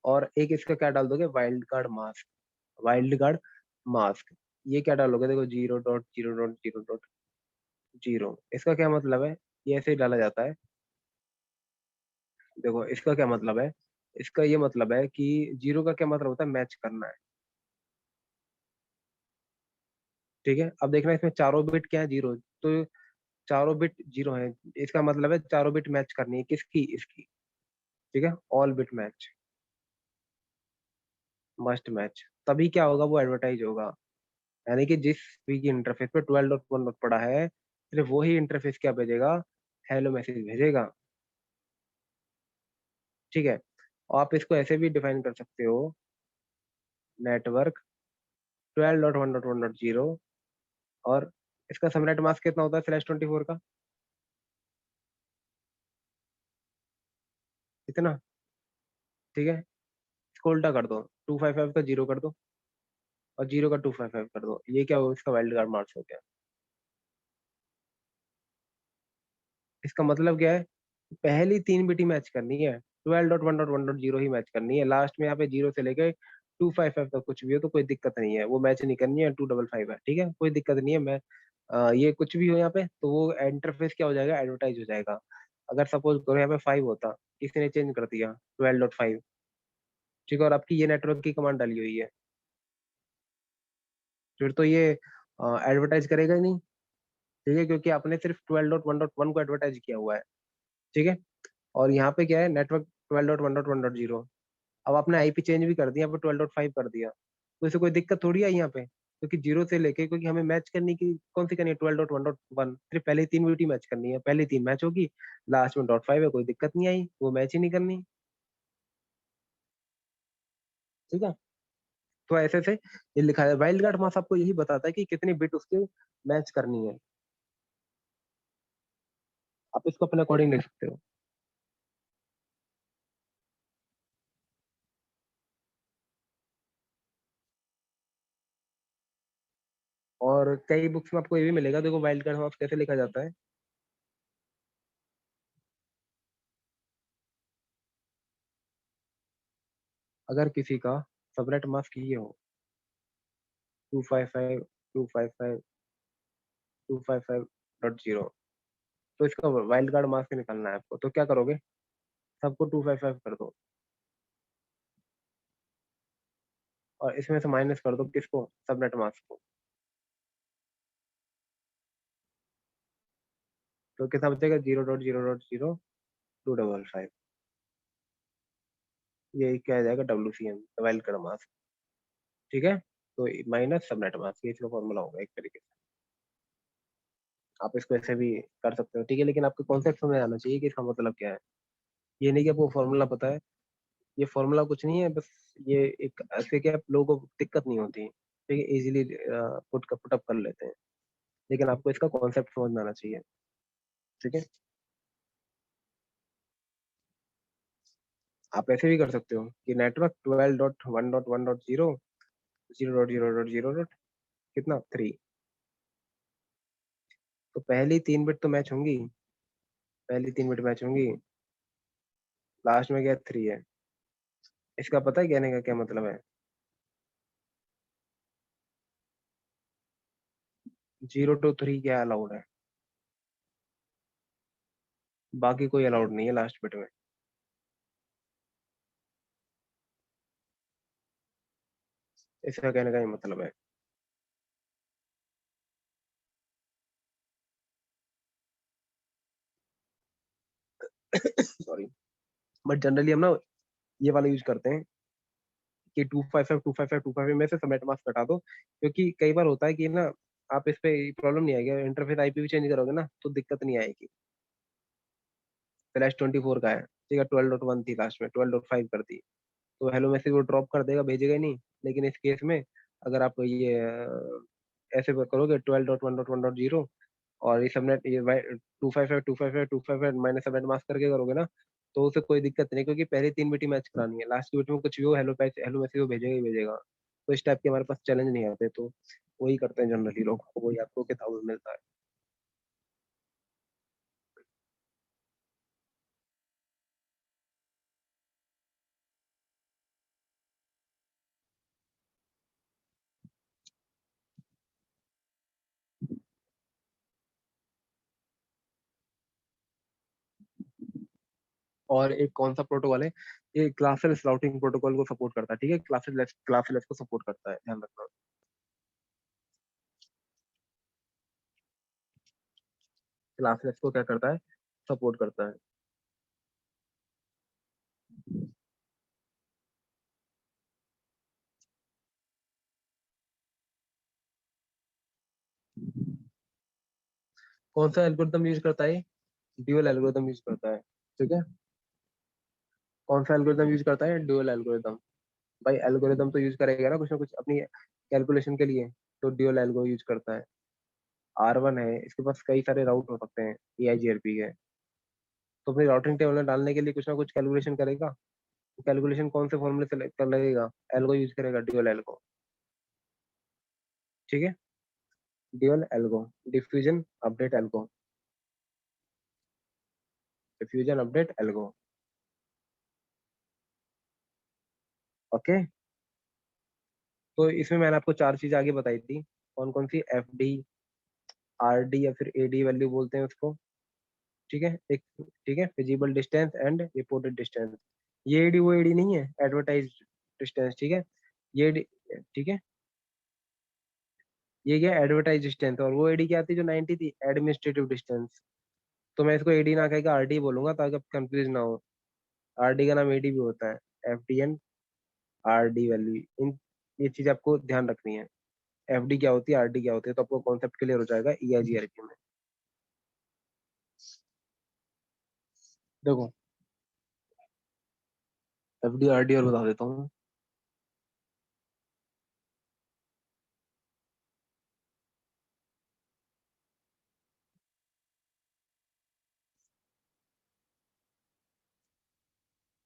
और एक इसका क्या डाल दोगे, wild card mask, wild card mask, ये क्या डालोगे, देखो 0.0.0.0, इसका क्या मतलब है, ये ऐसे ही डाला जाता है, देखो इसका क्या मतलब है, इसका ये मतलब है कि जीरो का क्या मतलब होता है, मैच करना है, ठीक है, अब देखना इसमें चारों बिट क्या है, जीरो, तो चारों बिट जीरो है, इसका मतलब है चारों बिट मैच करनी है, किसकी, इसकी, ठीक है, all bit match, must match, तभी क्या होगा, वो एडवर्टाइज होगा, यानी कि जिस भी की इंटरफेस पे 12.1 पड़ा है, सिर्फ वही इंटरफेस क्या भेजेगा, हेलो मैसेज भेजेगा, ठीक है, और आप इसको ऐसे भी डिफाइन कर सकते हो, नेटवर्क 12.1.1.0, और इसका सबनेट मास्क कितना होता है /24 का, इतना, ठीक है, इसको उल्टा कर दो, 255 का जीरो कर दो, और जीरो का 255 कर दो, ये क्या हो, इसका वाइल्ड कार्ड मार्क्स हो गया, इसका मतलब क्या है, पहली तीन बिट ही मैच करनी है, 12.1.1.0 ही मैच करनी है, लास्ट में यहाँ पे जीरो से लेके 255 तक कुछ भी हो तो कोई दिक्कत नहीं है, वो मैच नहीं करनी है, 255 है, ठीक है, कोई दिक्कत नहीं है, मैं ये कुछ भी हो यहाँ पे तो वो इंटरफेस क्या हो जाएगा, एडवर्टाइज हो जाएगा, अगर सपोज करो यहाँ पे 5 होता, किसी ने चेंज कर दिया 12.5, ठीक है, और आपकी ये नेटवर्क की कमांड डाली हुई है, फिर तो ये एडवर्टाइज करेगा ही नहीं, ठीक है, क्योंकि आपने सिर्फ 12.1.1 को एडवर्टाइज किया हुआ है, ठीक है, और यहाँ पे क्या है, नेटवर्क 12.1.1.0, अब आपने आईपी चेंज भी कर दिया, यहाँ पे 12.5 कर दिया, तो इससे कोई दिक्कत थोड़ी आई यहाँ पे, क्योंकि जीरो से लेके, क्योंकि हमें मैच करने की कौन सी करनी है, 12.1.1, सिर्फ पहले तीन यूटी मैच करनी है, पहले तीन मैच होगी, लास्ट में .5 है, कोई दिक्कत नहीं आई, वो मैच ही नहीं करनी, ठीक है। तो ऐसे से ये लिखा है। वाइल्ड कार्ड मास आपको यही बताता है कि कितनी बिट उसके मैच करनी है। आप इसको अपने अकॉर्डिंग लिख सकते हो। और कई बुक्स में आपको ये भी मिलेगा, देखो वाइल्ड कार्ड मास कैसे लिखा जाता है। अगर किसी का सबनेट मास्क ये हो 255 255 255.0, तो इसका वाइल्ड कार्ड मास्क निकालना है आपको। तो क्या करोगे, सबको 255 कर दो और इसमें से माइनस कर दो किसको, सबनेट मास्क को। तो कितना बचेगा, 0.0.0 255। ये क्या आ जाएगा, WCM, वाइल्ड कार्ड मास्क। ठीक है। तो माइनस सबनेट मास्क, ये इसका फॉर्मूला होगा एक तरीके से। आप इसको ऐसे भी कर सकते हो, ठीक है। लेकिन आपको कॉन्सेप्ट समझ आना चाहिए कि इसका मतलब क्या है। ये नहीं कि आपको फॉर्मूला पता है। ये फॉर्मूला कुछ नहीं है, बस ये एक ऐसे कि आप लोगों को दिक्कत नहीं होती, ठीक है, इजीली पुट अप कर लेते हैं। लेकिन आपको इसका कॉन्सेप्ट समझ में आना चाहिए, ठीक है। आप ऐसे भी कर सकते हो कि नेटवर्क 12.1.1.0 0.0.0 कितना 3। तो पहली 3 बिट तो मैच होंगी, पहली 3 बिट मैच होंगी, लास्ट में क्या 3 है। इसका पता है कहने का क्या मतलब है, 0 to 3 क्या अलाउड है, बाकी कोई अलाउड नहीं है लास्ट बिट में। इसका कहने का ये मतलब है। सॉरी। बट जनरली हम ना ये वाला यूज करते हैं कि 255 में से सबनेट मास्क हटा दो, क्योंकि कई बार होता है कि ना आप इस पे प्रॉब्लम नहीं आएगी, इंटरफेस आईपी भी चेंज करोगे ना तो दिक्कत नहीं आएगी। /24 का है, ठीक है, 12.1 थी लास्ट में 12.5 कर दी, तो हेलो मैसेज वो ड्रॉप कर देगा, भेजेगा ही नहीं। लेकिन इस केस में अगर आप ये ऐसे करोगे 12.1.1.0 और ये सबनेट ये 255 माइनस सबनेट मास्क करके करोगे ना, तो उसे कोई दिक्कत नहीं, क्योंकि पहले 3 बिट ही मैच करानी है, लास्ट की बिट में कुछ भी हो, हेलो मैसेज वो भेजेगा ही भेजेगा। तो इस टाइप के हमारे पास चैलेंज नहीं आते, तो वही करते हैं जनरली लोग, वही आपको किताबों में मिलता है। और एक कौन सा प्रोटोकॉल है, ये क्लासलेस राउटिंग प्रोटोकॉल को सपोर्ट करता है, ठीक है, क्लासलेस को सपोर्ट करता है, ध्यान रखना। क्लासलेस को क्या करता है, सपोर्ट करता है। कौन सा एल्गोरिदम यूज करता है, ड्यूअल एल्गोरिदम यूज करता है, ठीक है। कौन सा एल्गोरिदम यूज करता है, ड्यूअल एल्गोरिदम। भाई एल्गोरिदम तो यूज करेगा ना कुछ अपनी कैलकुलेशन के लिए, तो ड्यूअल एल्गो यूज करता है। R1 है, इसके पास कई सारे राउट हो सकते हैं AIGRP के, तो फिर राउटिंग टेबल में डालने के लिए कुछ ना कुछ कैलकुलेशन करेगा। कैलकुलेशन कौन से फॉर्मूले से कर लगेगा, एल्गो यूज करेगा, ड्यूअल एल्गो, ठीक है। Dual algo, diffusion update algo, diffusion update algo, okay. तो इसमें मैंने आपको 4 चीज आगे बताई थी, कौन कौन सी, FD, RD या फिर AD वैल्यू बोलते हैं उसको, ठीक है। एक, ठीक है, feasible distance and reported distance. ये एडी वो एडी नहीं है, एडवर्टाइज डिस्टेंस, ठीक है। ये AD, ठीक है, ये क्या एडवर्टाइज डिस्टेंस, और वो एडी क्या आती है जो 90 थी, एडमिनिस्ट्रेटिव डिस्टेंस। तो मैं इसको एडी ना कहकर RD बोलूंगा ताकि आप कंफ्यूज ना हो। RD का नाम AD भी होता है, FD एंड RD वैल्यू, इन ये चीज आपको ध्यान रखनी है। FD क्या होती है, RD क्या होती है, तो आपको कॉन्सेप्ट क्लियर हो जाएगा EIGRP में। देखो FD RD और बता देता हूँ।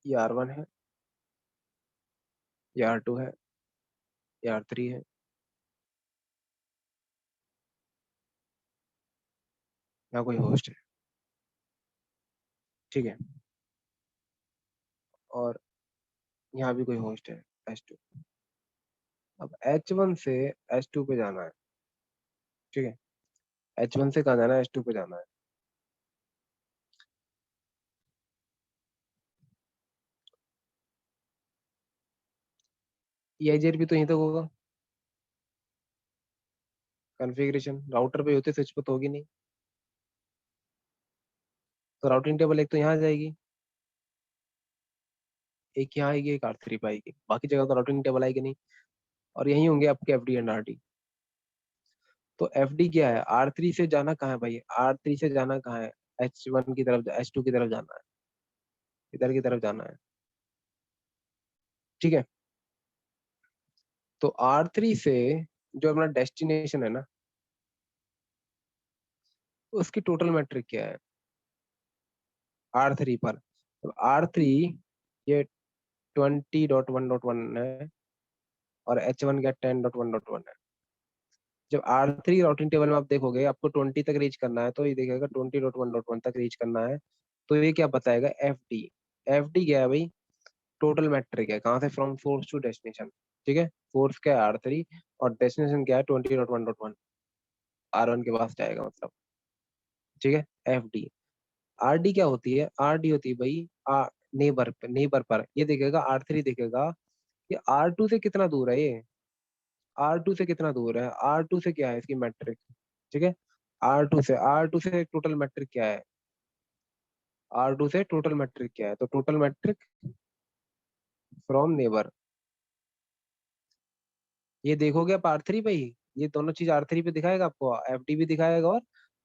ये R1 है, ये R2 है, ये R3 है, यहाँ कोई होस्ट है, ठीक है, और यहाँ भी कोई होस्ट है H2। अब H1 से H2 पे जाना है, ठीक है, H1 से कहाँ जाना है, H2 पे जाना है। EIGR भी तो यहीं तक होगा, कॉन्फ़िगरेशन राउटर पे होते, स्विच पे तो होगी नहीं, तो राउटिंग टेबल एक तो यहाँ जाएगी, एक यहाँ आएगी, एक R3 पे आएगी, बाकी जगह तो राउटिंग टेबल आएगी नहीं, और यही होंगे आपके FD एंड RD। तो FD क्या है, R3 से जाना कहाँ है भाई, R3 से जाना कहाँ है, H1 की तरफ, H2 की तरफ जाना है, इधर की तरफ जाना है, ठीक है। तो R3 से जो अपना डेस्टिनेशन है ना, उसकी टोटल मैट्रिक क्या है R3 पर। तो R3 ये 20.1.1 है, और H1 क्या 10.1.1 है। जब R3 राउटिंग टेबल में आप देखोगे, आपको 20 तक रीच करना है, तो ये देखेगा 20.1.1 तक रीच करना है, तो ये क्या बताएगा, FD। FD क्या है भाई, टोटल मैट्रिक है, कहाँ से, फ्रॉम सोर्स टू डेस्टिनेशन, ठीक है। सोर्स क्या है R3, और डेस्टिनेशन क्या है 20.1.1, R1 के पास जाएगा मतलब, ठीक है। FD। RD क्या होती है, RD होती है भाई नेबर पर, ये देखेगा R3 देखेगा कि R2 से कितना दूर है ये, R2 से कितना दूर है, R2 से क्या है इसकी मैट्रिक, ठीक है। R2 से टोटल मैट्रिक क्या है, R2 से टोटल मैट्रिक क्या है, तो टोटल मैट्रिक फ्रॉम नेबर, ये देखोगे आप R3 पे ही, ये दोनों चीज R3 पे दिखाएगा आपको, FD भी दिखाएगा और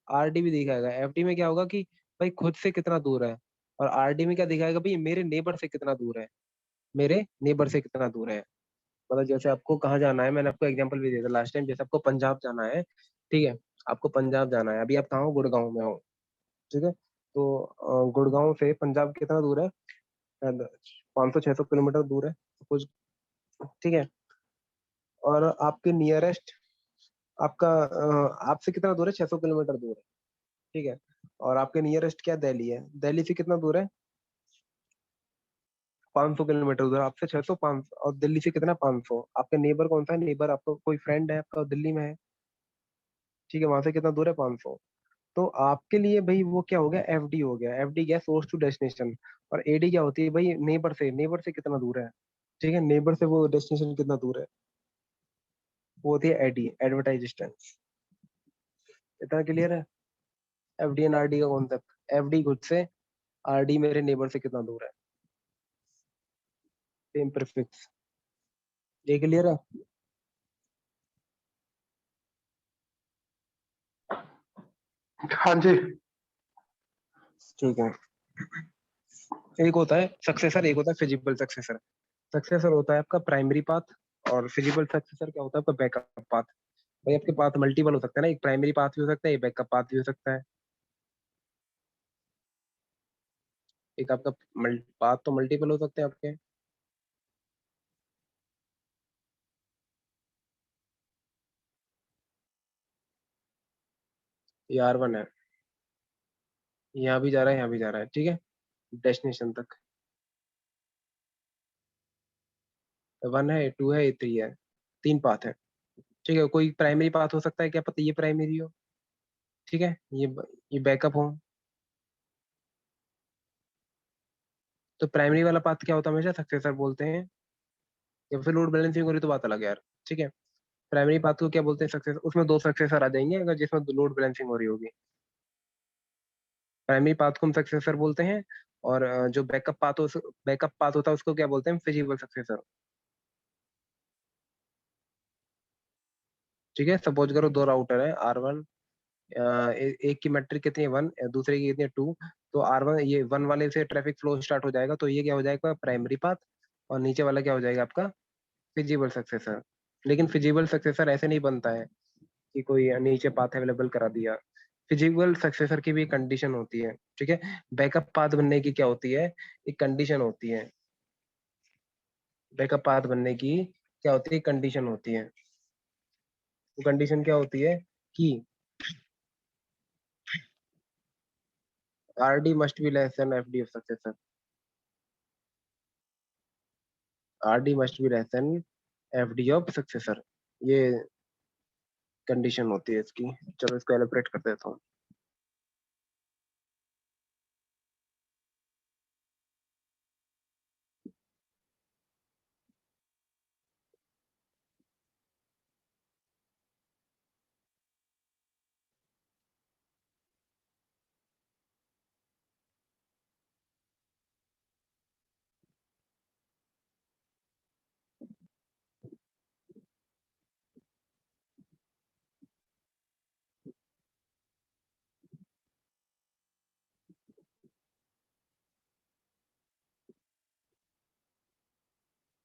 RD भी दिखाएगा। FD में क्या होगा कि भाई खुद से कितना दूर है, और RD में क्या दिखाएगा भाई मेरे नेबर से कितना दूर है, मेरे नेबर से कितना दूर है। मतलब जैसे आपको कहाँ जाना है, मैंने आपको एग्जांपल भी दिया था लास्ट टाइम, जैसे आपको पंजाब जाना है, ठीक है, आपको पंजाब जाना है, अभी आप कहाँ हो, गुड़गांव में हो, ठीक है। तो गुड़गांव से पंजाब कितना दूर है, 500-600 किलोमीटर दूर है कुछ, ठीक है। और आपके नियरेस्ट, आपका आपसे कितना दूर है, 600 किलोमीटर दूर है, ठीक है। और आपके नियरेस्ट क्या दिल्ली है, दिल्ली से कितना दूर है, 500 किलोमीटर दूर है आपसे, 600 500, और दिल्ली से कितना 500। आपके नेबर कौन सा है, नेबर आपका कोई फ्रेंड है आपका दिल्ली में है, ठीक है, वहां से कितना दूर है 500। तो आपके लिए भाई वो क्या हो गया, FD हो गया, FD क्या, सोर्स टू डेस्टिनेशन। और AD क्या होती है भाई, नेबर से कितना दूर है, ठीक है, नेबर से वो डेस्टिनेशन कितना दूर है, वो होती है AD, एडवर्टाइज डिस्टेंस। इतना क्लियर है, FD एंड RD का कॉन्सेप्ट। FD खुद से, RD मेरे नेबर से कितना दूर है, सेम प्रीफिक्स। ये क्लियर है। हाँ जी। ठीक है, एक होता है सक्सेसर, एक होता है फिजिबल सक्सेसर। सक्सेसर होता है आपका प्राइमरी पाथ, और फिजिबल सक्सेसर क्या होता है आपका बैकअप पाथ। भाई आपके पाथ मल्टीपल हो सकता है ना, एक प्राइमरी पाथ भी हो सकता है, एक बैकअप पाथ भी हो सकता है। एक आपका पाथ तो मल्टीपल हो सकते हैं आपके। ये R1 है, यहाँ भी जा रहा है, यहाँ भी जा रहा है, ठीक है, डेस्टिनेशन तक। 1 है, 2 है, 3 है, 3 पाथ है, ठीक है। कोई प्राइमरी पाथ हो सकता है, क्या पता ये प्राइमरी हो, ठीक है, ये बैकअप हो। तो प्राइमरी वाला पाथ क्या होता है, हमेशा सक्सेसर बोलते हैं, या फिर लोड बैलेंसिंग हो रही तो बात अलग है यार, ठीक है। प्राइमरी पाथ को क्या बोलते हैं, सक्सेस, उसमें 2 सक्सेसर आ जाएंगे अगर जिसमें लोड बैलेंसिंग हो रही होगी। प्राइमरी पाथ को हम सक्सेसर बोलते हैं, और जो बैकअप पाथ होता है उसको क्या बोलते हैं, फिजिबल सक्सेसर, ठीक है। सपोज करो 2 राउटर है R1, एक की मैट्रिक कितनी है 1, दूसरे की कितनी है 2। तो R1, ये 1 वाले से ट्रैफिक फ्लो स्टार्ट हो जाएगा, तो ये क्या हो जाएगा, प्राइमरी पाथ, और नीचे वाला क्या हो जाएगा आपका फिजिबल सक्सेसर। लेकिन फिजिबल सक्सेसर ऐसे नहीं बनता है कि कोई नीचे पाथ अवेलेबल करा दिया, फिजिकल सक्सेसर की भी कंडीशन होती है, ठीक है। बैकअप पाथ बनने की क्या होती है, एक कंडीशन होती है। बैकअप पाथ बनने की क्या होती है, कंडीशन होती है। वो कंडीशन क्या होती है कि RD must be less than FD of successor. RD must be less than FD of successor, ये कंडीशन होती है इसकी। चलो इसको एलिब्रेट कर देता हूँ।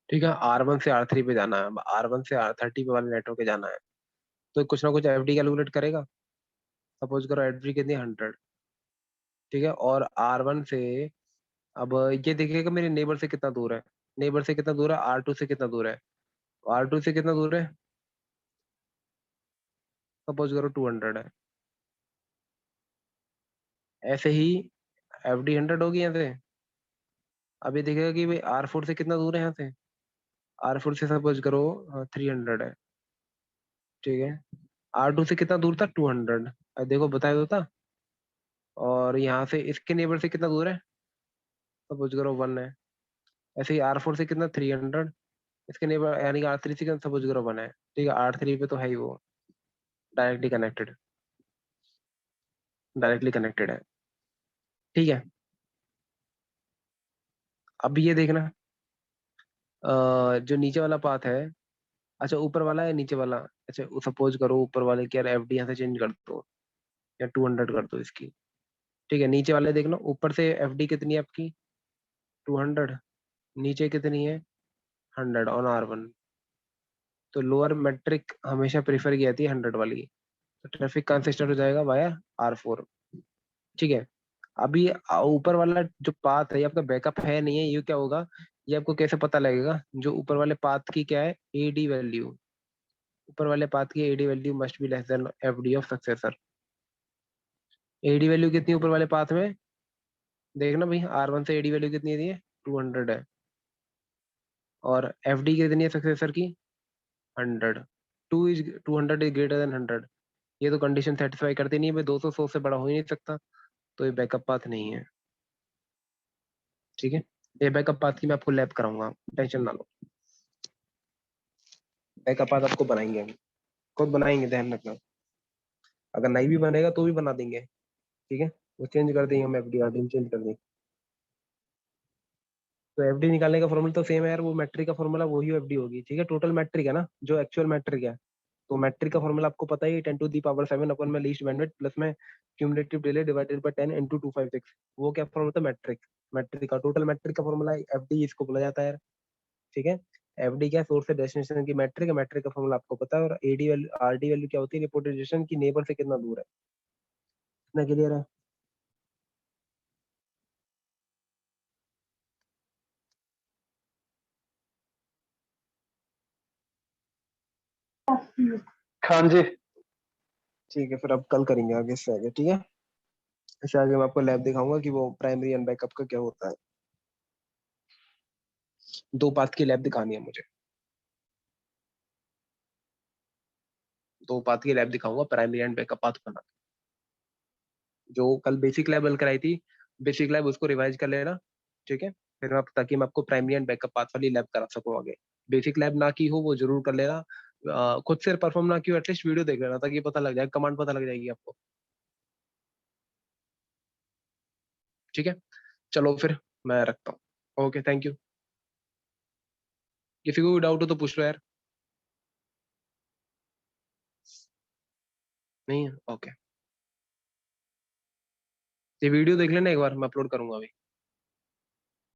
ठीक है, R1 से R3 पे जाना है, R1 से R30 पे वाले नेटवर्क पे जाना है, तो कुछ ना कुछ एफडी कैलकुलेट करेगा। सपोज करो एफडी कितनी 100, ठीक है। और R1 से अब ये देखिएगा मेरे नेबर से कितना दूर है, नेबर से कितना दूर है, R2 से कितना दूर है, R2 से कितना दूर है, सपोज करो 200 है। ऐसे ही एफडी 100 होगी यहाँ से। अब ये देखिएगा कि भाई R4 से कितना दूर है यहाँ से, R4 से सपोज करो 300 है, ठीक है। R2 से कितना दूर था, 200। अब देखो बताया तो था। और यहाँ से इसके नेबर से कितना दूर है, सपोज करो 1 है। ऐसे ही R4 से कितना, 300। इसके नेबर यानी कि R3 से कितना, सपोज करो 1 है, ठीक है। R3 पे तो है ही वो, डायरेक्टली कनेक्टेड, डायरेक्टली कनेक्टेड है, ठीक है। अब ये देखना, जो नीचे वाला पाथ है, अच्छा ऊपर वाला है नीचे वाला, अच्छा सपोज करो ऊपर वाले की यार एफडी यहाँ से चेंज कर दो, या 200 कर दो इसकी, ठीक है। नीचे वाले देखना, ऊपर से एफडी कितनी है आपकी, 200, नीचे कितनी है, 100 ऑन R1। तो लोअर मैट्रिक हमेशा प्रेफर की जाती है 100 वाली। तो ट्रैफिक कहाँ से स्टार्ट हो जाएगा, वाया R4, ठीक है। अभी ऊपर वाला जो पाथ है ये आपका बैकअप है नहीं है, ये क्या होगा, ये आपको कैसे पता लगेगा, जो ऊपर वाले पाथ की क्या है, एडी वैल्यू, ऊपर वाले पाथ की AD value must be less than FD of successor. AD value कितनी है ऊपर वाले पाथ में, देखना भाई R1 से एडी वैल्यू कितनी दी है, 200 है। और एफडी कितनी है सक्सेसर की, 100। 200 इज ग्रेटर देन 100, ये तो कंडीशन सेटिस्फाई करती नहीं है भाई, 200 100 से बड़ा हो ही नहीं सकता, तो ये बैकअप पाथ नहीं है, ठीक है। ये बैकअप पाथ की मैं आपको लैब कराऊंगा, टेंशन ना लो। बैकअप पाथ आपको बनाएंगे हम, खुद बनाएंगे, ध्यान रखना। अगर नहीं भी बनेगा तो भी बना देंगे, ठीक है। वो चेंज कर देंगे हम, एफडी आरडी चेंज कर देंगे। तो एफडी निकालने का फॉर्मूला तो सेम है यार, वो मैट्रिक का फॉर्मूला वही एफडी होगी, ठीक है। टोटल मैट्रिक है ना, जो एक्चुअल मैट्रिक है, तो मैट्रिक का फॉर्मूला आपको पता ही है, 10⁻7 अपन में लीस्ट बैंडविड्थ प्लस में cumulative delay divided by 10 into 256। वो क्या फॉर्मूला था, मैट्रिक, मैट्रिक का टोटल मैट्रिक का फॉर्मूला एफडी इसको बोला जाता है, ठीक है। एफडी क्या, सोर्स से डेस्टिनेशन की मैट्रिक है, मैट्रिक का फॉर्मूला आपको पता है। और एडी वैल्यू, आरडी वैल्यू क्या होती है, रिपोर्टेशन की नेबर से कितना दूर है। इतना क्लियर है। हाँ जी। ठीक है, फिर अब कल करेंगे आगे से आगे, ठीक है। इससे आगे मैं आपको लैब दिखाऊंगा कि वो प्राइमरी एंड बैकअप का क्या होता है। 2 पाथ की लैब दिखानी है मुझे, 2 पाथ की लैब दिखाऊंगा, प्राइमरी एंड बैकअप पाथ बना के। जो कल बेसिक लैब कराई थी, बेसिक लैब उसको रिवाइज कर लेना, ठीक है। फिर मैं, ताकि मैं आपको प्राइमरी एंड बैकअप पाथ वाली लैब करा सकूं आगे। बेसिक लैब ना की हो वो जरूर कर लेना, खुद से परफॉर्म ना की हो, एटलीस्ट वीडियो देख लेना, ताकि पता लग जाए, कमांड पता लग जाएगी आपको, ठीक है। चलो फिर मैं रखता हूँ, ओके, थैंक यू। किसी को भी डाउट हो तो पूछ लो यार। नहीं है, ओके। ये वीडियो देख लेना एक बार, मैं अपलोड करूंगा अभी।